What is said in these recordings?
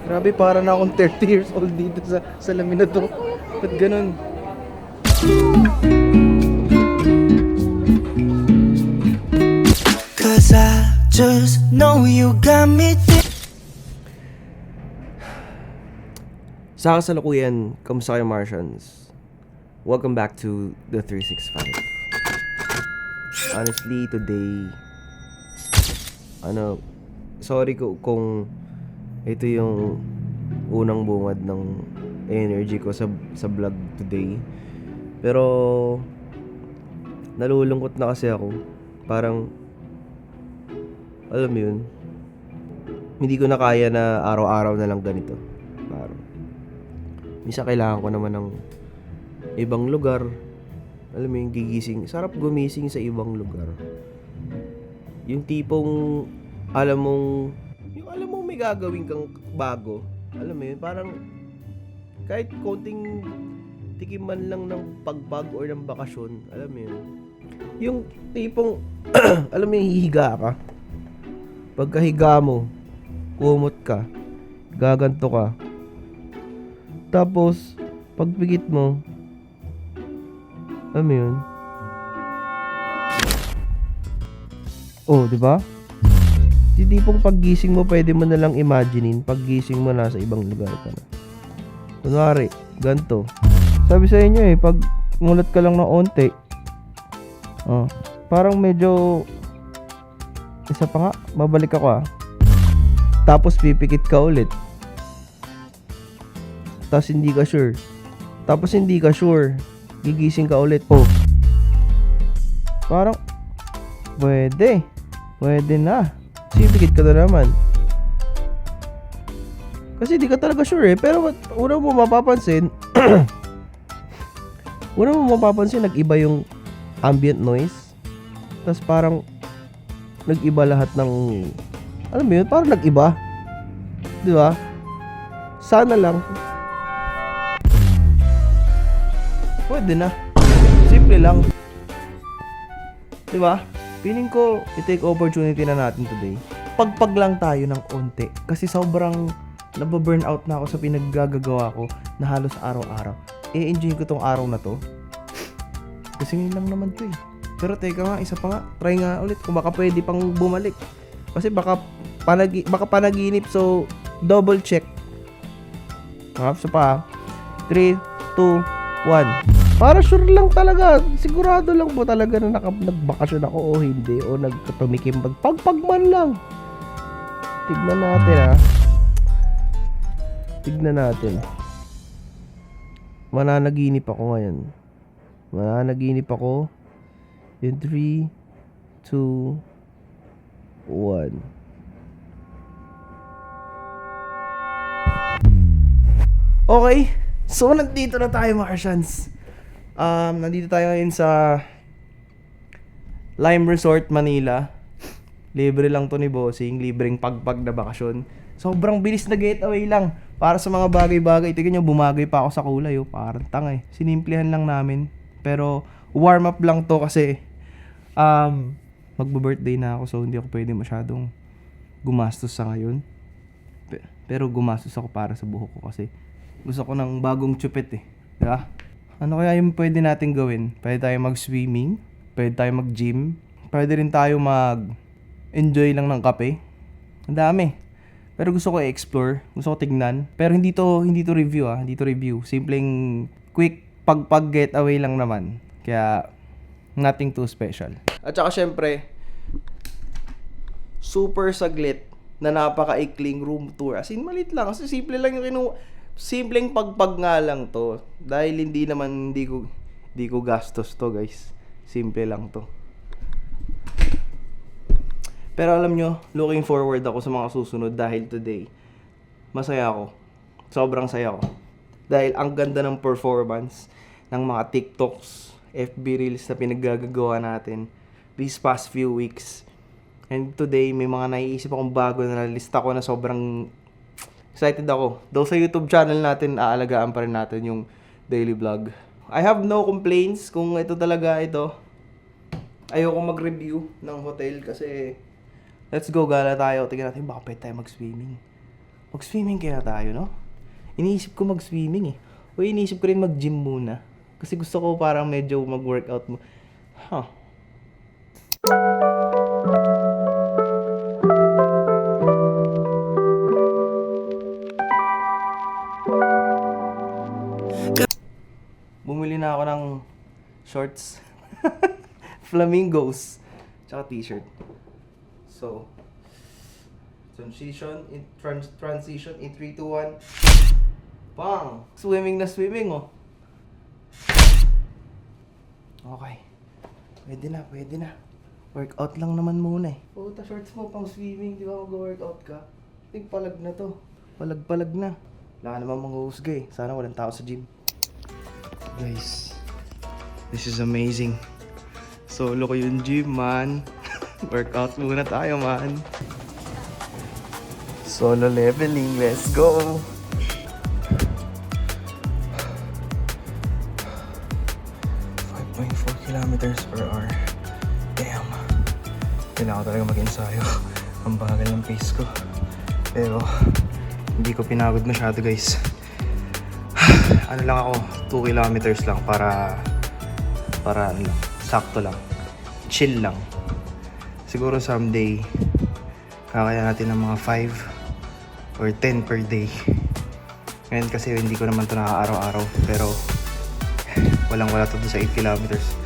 Grabe, para na akong 30 years old dito sa salamin na to. Ba't ganun? Cause I just know you got me Sa kasalukuyan, kamusta kayo Martians? Welcome back to the 365. Honestly, today, sorry kung ito yung unang bungad ng energy ko sa vlog today. Pero, nalulungkot na kasi ako. Parang, alam mo yun, hindi ko na kaya na araw-araw na lang ganito. Parang, minsan kailangan ko naman ng ibang lugar. Alam mo yung gigising. Sarap gumising sa ibang lugar. Yung tipong alam mong may gagawin kang bago. Alam mo yun, parang kahit konting tikim man lang ng pagbag or ng bakasyon. Alam mo yun. Yung tipong alam mo yung hihiga ka. Pagkahiga mo, kumot ka, gaganto ka. Tapos, pagpikit mo, alam mo yun? Oh, di ba? Hindi pong paggising mo, pwede mo na lang imaginein, paggising mo nasa ibang lugar ka na. Kunwari, ganto. Sabi sa inyo pag ngulat ka lang ng onte, parang medyo, isa pa nga, babalik ako Tapos pipikit ka ulit. Tapos hindi ka sure. Gigising ka ulit. Oh. Parang pwede na. Sipikit ka na naman. Kasi di ka talaga sure Pero una mo mapapansin nag-iba yung ambient noise. Tapos parang nag-iba lahat ng, alam mo yun, parang nag-iba. Di ba? Sana lang pwede na. Simple lang. Diba? Feeling ko, i-take opportunity na natin today. Pagpag lang tayo ng onte. Kasi sobrang nababurnout na ako sa pinaggagawa ko na halos araw-araw. I-enjoy ko tong araw na to. Kasi ngayon lang naman to Pero teka nga, isa pa nga. Try nga ulit kung baka pwede pang bumalik. Kasi baka panaginip. So, double check. So pa 3, 2, 1. Para sure lang talaga, sigurado lang po talaga na nagbakasyon ako o hindi, o nagtumikim pagpag man lang. Tignan natin. Mananaginip ako ngayon. In 3, 2, 1. Okay, so nandito na tayo Martians. Nandito tayo ngayon sa Lime Resort, Manila. Libre lang to ni Bossing, libreng pagpag na bakasyon. Sobrang bilis na getaway lang. Para sa mga bagay-bagay. Tingnan nyo, bumagay pa ako sa kulay Parang tanga Sinimplihan lang namin. Pero warm up lang to kasi magbo-birthday na ako, so hindi ako pwede masyadong gumastos sa ngayon. Pero gumastos ako para sa buhok ko kasi gusto ko ng bagong chupet diba? Ano kaya yung pwede natin gawin? Pwede tayo mag-swimming, pwede tayo mag-gym, pwede rin tayo mag-enjoy lang ng kape. Ang dami. Pero gusto ko i-explore, gusto ko tignan. Pero hindi to review hindi to review. Simpleng quick pag-getaway lang naman. Kaya nothing too special. At saka syempre, super saglit na napaka-ikling room tour. As in, malit lang. Kasi simple lang yung simpleng pagpag nga lang to. Dahil hindi ko gastos to guys. Simple lang to. Pero alam nyo, looking forward ako sa mga susunod dahil today, masaya ako. Sobrang saya ako. Dahil ang ganda ng performance ng mga TikToks, FB Reels na pinaggagawa natin these past few weeks. And today, may mga naiisip akong bago na nalista ko na sobrang excited ako. Though sa YouTube channel natin, aalagaan pa rin natin yung daily vlog. I have no complaints kung ito. Ayoko mag-review ng hotel kasi let's go, gala tayo. Tingnan natin baka pwede tayo mag-swimming. Mag-swimming kaya tayo, no? Iniisip ko mag-swimming eh. O iniisip ko rin mag-gym muna. Kasi gusto ko parang medyo mag-workout mo. Huh. Bumili na ako ng shorts. Flamingos. Tsaka t-shirt. So, transition in 3, 2, 1. Bang! Swimming na swimming, oh. Okay. Pwede na. Workout lang naman muna eh. Puta, shorts mo pang swimming, di ba mag-workout ka? I think palag na to. Palag na. Wala ka naman manguhusga eh. Sana walang tao sa gym. Guys, this is amazing. Solo ko yung gym, man. Workout muna tayo, man. Solo leveling, let's go! 5.4 kilometers per hour. Damn. Kailangan ko talaga mag-ensayo. Ang bagal ng pace ko. Pero, hindi ko pinagod masyado, guys. Ano lang ako, 2 kilometers lang para ano lang, sakto lang. Chill lang. Siguro someday, kakaya natin ng mga 5 or 10 per day. Ngayon kasi hindi ko naman ito nakaka-araw-araw. Pero, walang-wala to sa 8 kilometers.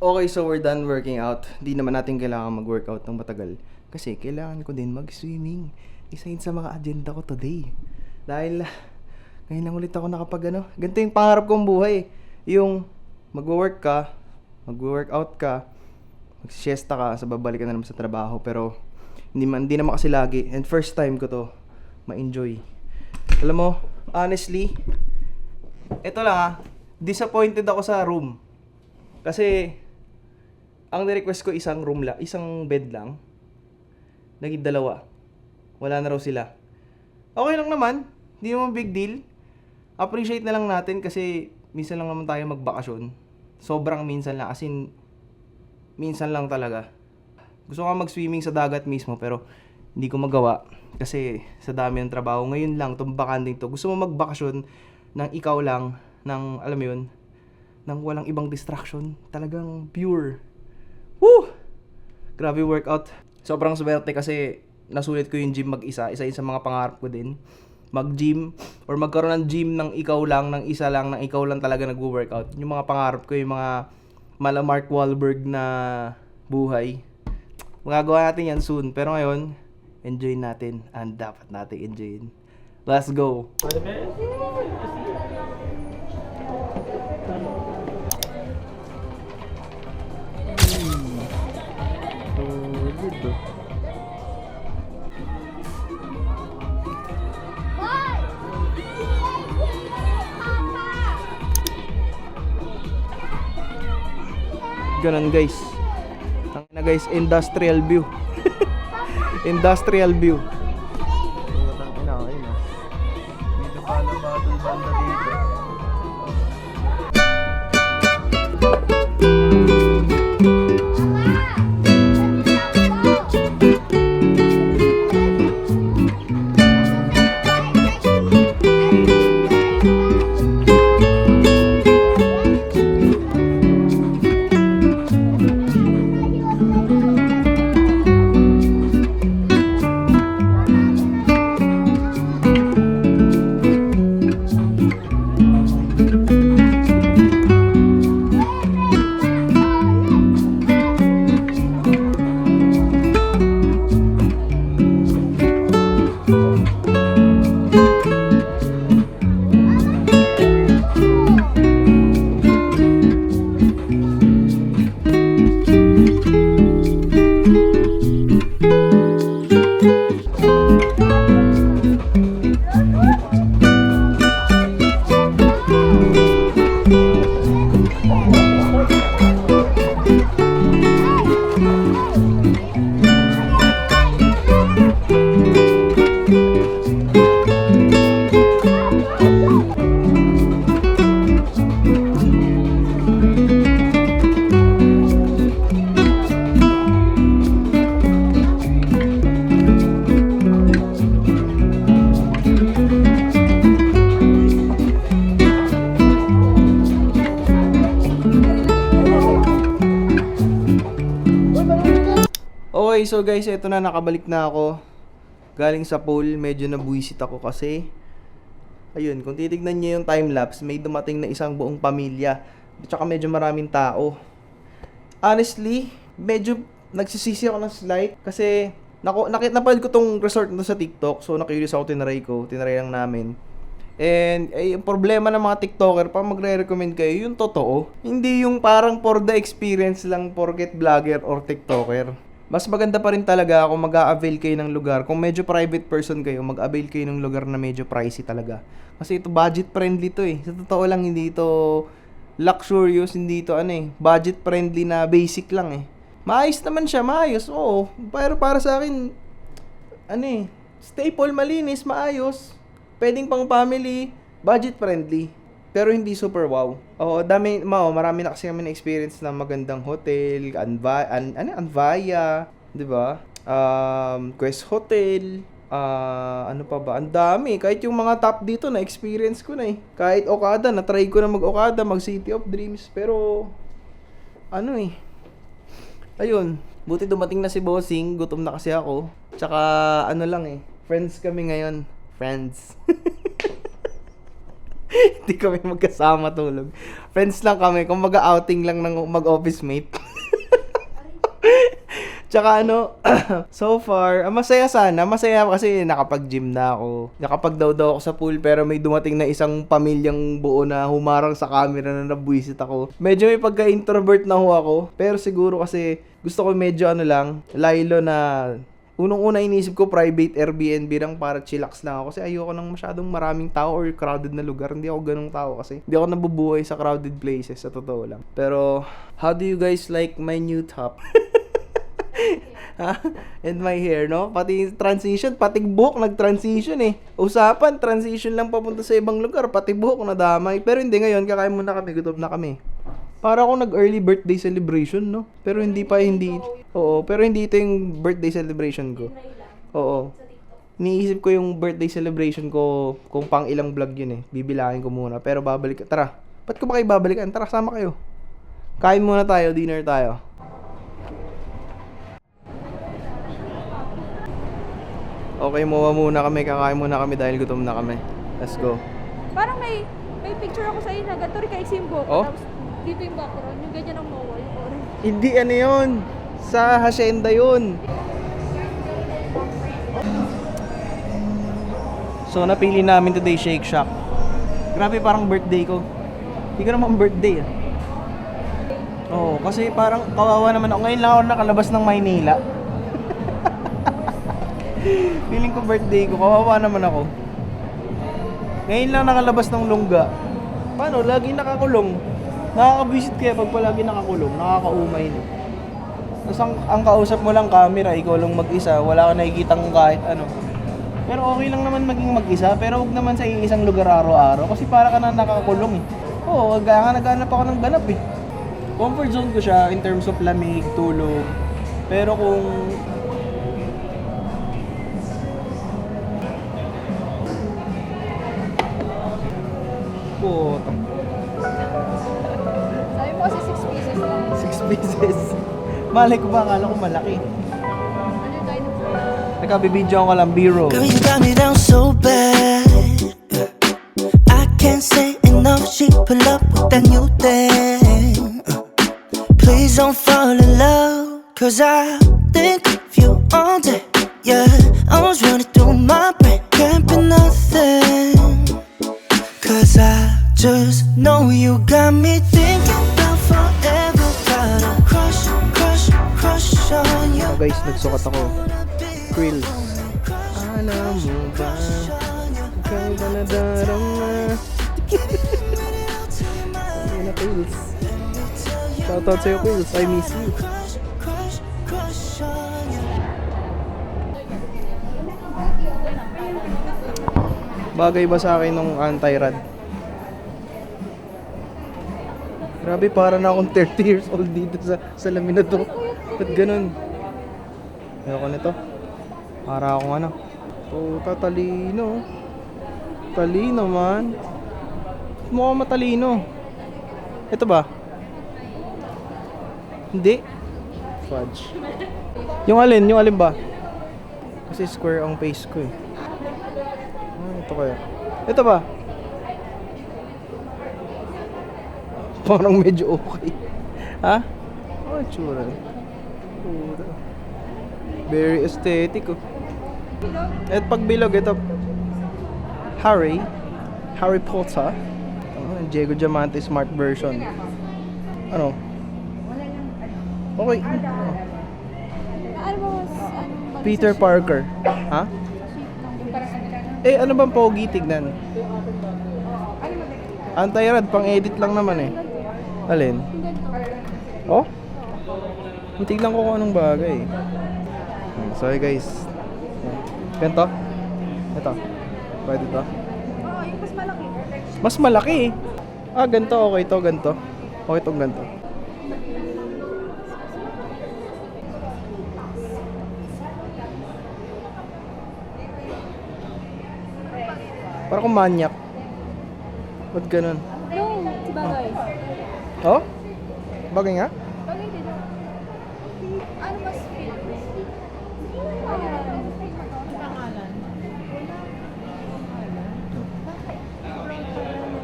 Okay, so we're done working out. Hindi naman natin kailangan mag-workout ng matagal. Kasi kailangan ko din mag-swimming. Isa yun sa mga agenda ko today. Dahil ngayon lang ulit ako ganito yung pangarap kong buhay. Yung mag-work ka, mag-workout ka, mag-siesta ka, sa babalik ka na naman sa trabaho. Pero hindi naman kasi lagi. And first time ko to ma-enjoy. Alam mo, honestly, ito lang disappointed ako sa room. Kasi ang ni-request ko isang bed lang. Naging 2. Wala na raw sila. Okay lang naman. Hindi naman big deal. Appreciate na lang natin kasi minsan lang naman tayo magbakasyon. Sobrang minsan lang. As in, minsan lang talaga. Gusto ko mag-swimming sa dagat mismo pero hindi ko magawa. Kasi sa dami ng trabaho. Ngayon lang, itong bakanding to. Gusto mo magbakasyon ng ikaw lang. Ng, alam mo yun, ng walang ibang distraction. Talagang pure. Woo! Grabe workout. Sobrang swerte kasi nasulit ko yung gym mag-isa. Isa yun sa mga pangarap ko din. Mag-gym or magkaroon ng gym ng ikaw lang, ng isa lang, ng ikaw lang talaga nag-workout. Yung mga pangarap ko, yung mga mala Mark Wahlberg na buhay. Magagawa natin yan soon. Pero ngayon, enjoy natin. And dapat natin enjoyin. Let's go! Ganun guys. Ang na guys, industrial view. Industrial view. Dito pa na battle banda dito. so guys, eto na, nakabalik na ako. Galing sa pool, medyo nabuisit ako kasi ayun, kung titignan niyo yung time-lapse, may dumating na isang buong pamilya. At saka medyo maraming tao. Honestly, medyo nagsisisi ako ng slight kasi napanood ko tong resort na sa TikTok. So, na-curious ako, tinry lang namin. And, yung problema ng mga TikToker, pag magre-recommend kayo, yung totoo. Hindi yung parang for the experience lang porket vlogger or TikToker. Mas maganda pa rin talaga kung mag-a-avail kayo ng lugar. Kung medyo private person kayo, mag-avail kayo ng lugar na medyo pricey talaga. Kasi ito budget friendly to eh. Sa totoo lang, hindi ito luxurious, hindi ito budget friendly na basic lang eh. Maayos naman siya, maayos, oo. Pero para sa akin, staple, malinis, maayos. Pwedeng pang family, budget friendly. Pero hindi super wow. Oo, marami na kasi kami na experience na magandang hotel, Anvaya, 'di ba? Quest Hotel, ano pa ba? Ang dami. Kahit yung mga top dito na experience ko na eh. Kahit Okada, na-try ko na mag-Okada, mag-City of Dreams, pero ayun, buti dumating na si Bossing, gutom na kasi ako. Tsaka friends kami ngayon. Friends. Hindi kami magkasama tulog. Friends lang kami, kung outing lang ng mag-office mate. Tsaka so far, masaya sana. Masaya kasi nakapag-gym na ako. Nakapag-daw ako sa pool, pero may dumating na isang pamilyang buo na humarang sa camera na nabuisit ako. Medyo may pagka-introvert na ako. Pero siguro kasi gusto ko medyo laylo na unang-una iniisip ko private Airbnb lang para chillax lang ako kasi ayoko ng masyadong maraming tao or crowded na lugar. Hindi ako ganung tao kasi. Hindi ako nabubuhay sa crowded places, sa totoo lang. Pero, how do you guys like my new top? And my hair, no? Pati transition, pati buhok nag-transition eh. Usapan, transition lang papunta sa ibang lugar, pati buhok nadamay. Pero hindi, ngayon, kakain muna kami, gutom na kami. Para ako nag-early birthday celebration, no? Pero hindi. Oo, pero hindi ito yung birthday celebration ko. Oo. Iniisip ko yung birthday celebration ko kung pang ilang vlog yun eh. Bibilangin ko muna. Pero babalik. Tara. Ba't ko ba kayo babalikan? Tara, sama kayo. Kain muna tayo, dinner tayo. Okay, muna kami. Kakain muna kami dahil gutom na kami. Let's go. Parang may picture ako sa iyo na ganito rin kaiksi yung buhok. Oh? Tapos dito yung background, yung ganyan ang mawal, yung orange. Hindi yun. Sa hacienda yun. So, napili namin today Shake Shack. Grabe, parang birthday ko. Hindi ko naman birthday ah. Oo, kasi parang kawawa naman ako. Ngayon lang ako nakalabas ng Maynila. Feeling ko birthday ko, kawawa naman ako. Ngayon lang nakalabas ng Lungga. Paano? Lagi nakakulong. Nakaka-visit kaya pag palagi nakakulong, nakakaumay na. Tapos ang kausap mo lang camera, ikaw lang mag-isa, wala ka nakikitang kahit ano. Pero okay lang naman maging mag-isa, pero huwag naman sa isang lugar araw-araw kasi para ka na nakakulong eh. Oo, naghanap ako ng ganap eh. Comfort zone ko siya in terms of lamig, tulog. Pero kung Sabi mo kasi 6 pieces lang. 6 pieces. Malay ko ba, akala ko malaki. Ano yung tayo ng Nakabibidyo ko lang, B-roll. Girl, you got me down so bad. I can't say enough. She pull up with that new thing. Please don't fall in love, 'cause I think of you all day. Yeah, I was running through my brain, can't be nothing. 'Cause I just know you got me thinking about forever. Got a crush on you. Oh guys, nagsukat ako. Krills. Alam mo ba? Ikaw ba nadarama? Ay na Krills. Shoutout sa'yo Krills, I miss you. Bagay ba sa akin nung anti-rad? Grabe, para na akong 30 years old dito sa salamin na to. Ba't ganun? Ayoko nito. Para akong tatalino. Talino man. Mukhang matalino. Ito ba? Hindi. Swatch. Yung alin? Yung alin ba? Kasi square ang face ko eh. Ito kaya. Ito ba? Parang medyo okay. Ha? Oh, tsura. Pura. Very aesthetic oh. At pag bilog, ito. Harry Potter. Diego Diamante Smart version. Ano? Okay. Ano ba mas, ano, Peter Parker. Ha? Eh, ano bang pogi tignan? Anti-rad, pang-edit lang naman eh. Alin? Oh? Tignan ko kung anong bagay. Sorry guys. Ganito? Ito. Pwede to? Oo, yung mas malaki. Mas malaki eh. Ah, ganito. Okay to, ganito. Okay to, ganito. Parang kung manyak. Ba't ganun? No, si Bagay. Oh? Bagay nga? Bagay din. Ano mas fit? Pangalan.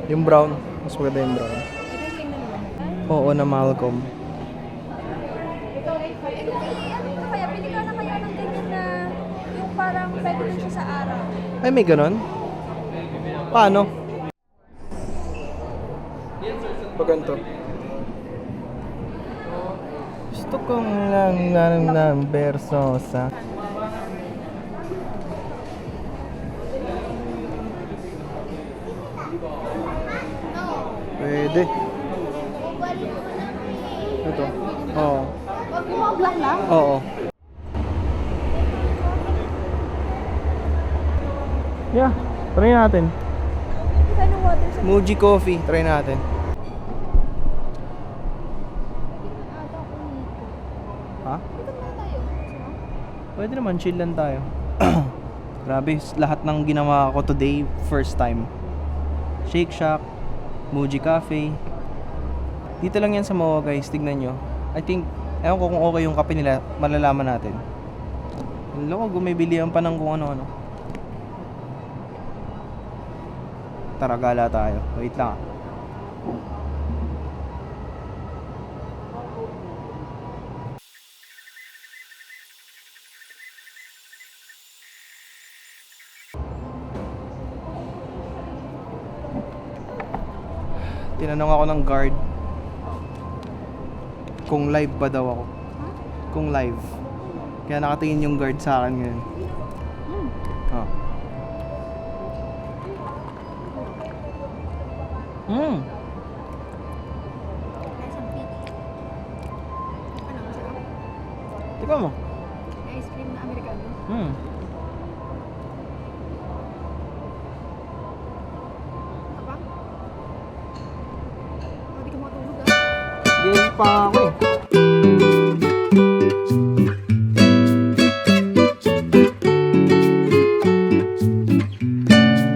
Yung brown. Mas maganda yung brown. Oo, na Malcolm. Ano kaya? Pili ka na kaya ng ganyan na yung parang pwede din siya sa araw. Ay, may ganun? Paano? Pag ganito. Gusto kong lang ng bersosa. Pwede. Ito. Oo. Wag mo black lang. Oo. Yeah, try natin. Kaya ng water sa Muji Coffee, try natin. ata ko nito. Ha? Dito na tayo. Pwede naman, chill lang tayo. Grabe, lahat ng ginawa ko today, first time. Shake Shack, Muji Cafe. Dito lang yan sa MOA guys, tignan nyo. I think, ewan ko kung okay yung kape nila, malalaman natin. Loko, gumibilihan pa ng kung ano-ano. Tara, gala tayo. Wait lang ah. Tinanong ako ng guard kung live ba daw ako. Kung live. Kaya nakatingin yung guard sa akin ngayon. Oh. Mm. Tika mo. Ice cream na Amerikano. Mm. Apa? Hindi ka makatulog ah. Game pa ako eh.